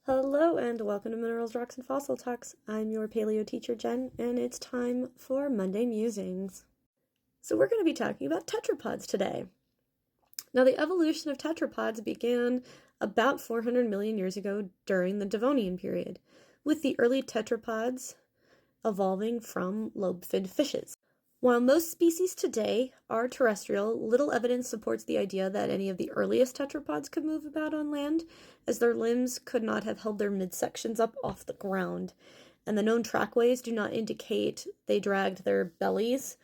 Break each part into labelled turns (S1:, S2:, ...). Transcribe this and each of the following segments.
S1: Hello and welcome to Minerals, Rocks, and Fossil Talks. I'm your paleo teacher, Jen, and it's time for Monday Musings. So we're going to be talking about tetrapods today. Now, the evolution of tetrapods began about 400 million years ago during the Devonian period, with the early tetrapods evolving from lobe-finned fishes. While most species today are terrestrial, little evidence supports the idea that any of the earliest tetrapods could move about on land, as their limbs could not have held their midsections up off the ground, and the known trackways do not indicate they dragged their bellies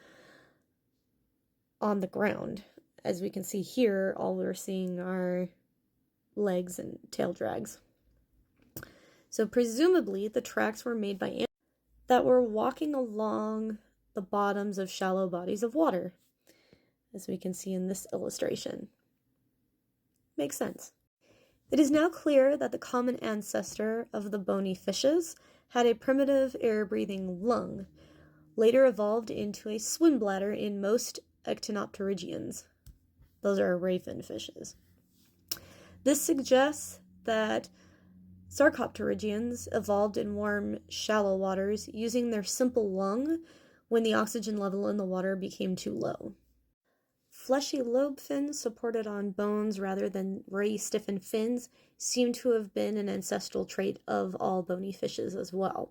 S1: on the ground. As we can see here, all we're seeing are legs and tail drags. So presumably the tracks were made by animals that were walking along the bottoms of shallow bodies of water, as we can see in this illustration. Makes sense. It is now clear that the common ancestor of the bony fishes had a primitive air-breathing lung, later evolved into a swim bladder in most actinopterygians. Those are ray-finned fishes. This suggests that sarcopterygians evolved in warm, shallow waters using their simple lung when the oxygen level in the water became too low. Fleshy lobe fins supported on bones rather than ray-stiffened fins seem to have been an ancestral trait of all bony fishes as well.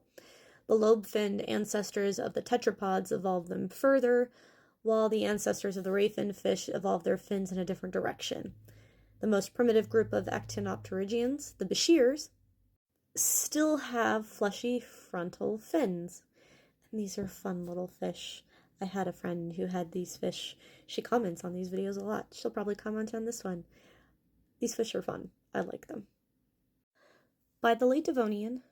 S1: The lobe-finned ancestors of the tetrapods evolved them further, while the ancestors of the ray-finned fish evolved their fins in a different direction. The most primitive group of actinopterygians, the bashirs, still have fleshy frontal fins. And these are fun little fish. I had a friend who had these fish. She comments on these videos a lot. She'll probably comment on this one. These fish are fun. I like them. By the late Devonian,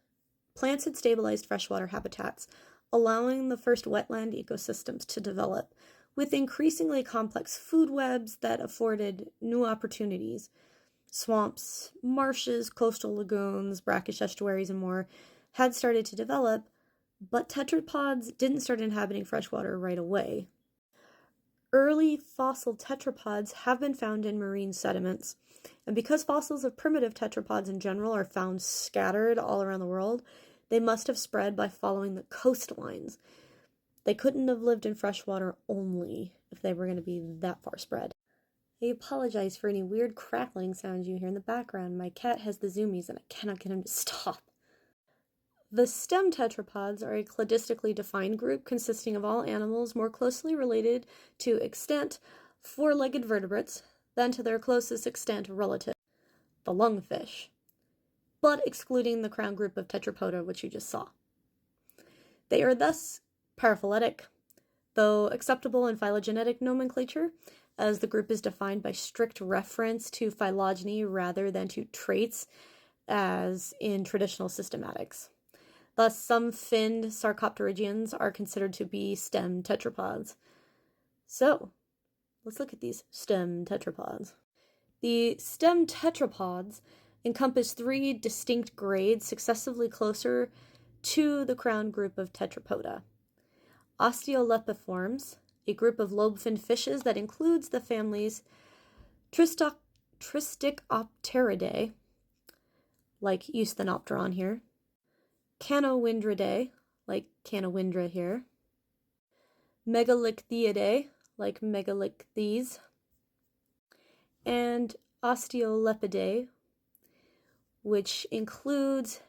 S1: plants had stabilized freshwater habitats, allowing the first wetland ecosystems to develop, with increasingly complex food webs that afforded new opportunities. Swamps, marshes, coastal lagoons, brackish estuaries, and more had started to develop, but tetrapods didn't start inhabiting freshwater right away. Early fossil tetrapods have been found in marine sediments, and because fossils of primitive tetrapods in general are found scattered all around the world, they must have spread by following the coastlines. They couldn't have lived in freshwater only if they were going to be that far spread. I apologize for any weird crackling sounds you hear in the background. My cat has the zoomies and I cannot get him to stop. The stem tetrapods are a cladistically defined group consisting of all animals more closely related to extant four-legged vertebrates than to their closest extant relative, the lungfish, but excluding the crown group of Tetrapoda, which you just saw. They are thus paraphyletic, though acceptable in phylogenetic nomenclature, as the group is defined by strict reference to phylogeny rather than to traits, as in traditional systematics. Thus, some finned sarcopterygians are considered to be stem tetrapods. So, let's look at these stem tetrapods. The stem tetrapods encompass three distinct grades successively closer to the crown group of Tetrapoda. Osteolepiforms, a group of lobe-finned fishes that includes the families Tristicopteridae, like Eusthenopteron here, Canowindridae, like Canowindra here, Megalichthiidae, like Megalichthes, and Osteolepidae, which includes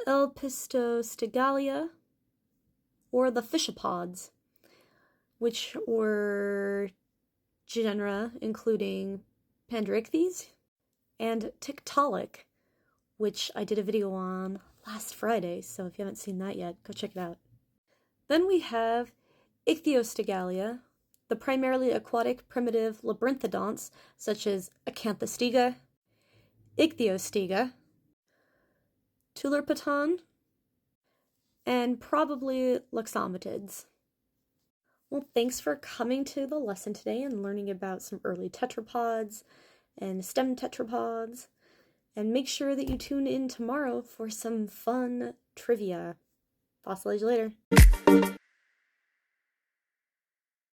S1: Elpistostegalia, or the fishopods, which were genera including Panderichthes and Tiktaalik, which I did a video on last Friday, so if you haven't seen that yet, go check it out. Then we have Ichthyostegalia, the primarily aquatic primitive labyrinthodonts, such as Acanthostega, Ichthyostega, Tularpaton, and probably Loxomatids. Well, thanks for coming to the lesson today and learning about some early tetrapods and stem tetrapods. And make sure that you tune in tomorrow for some fun trivia. Fossilized later.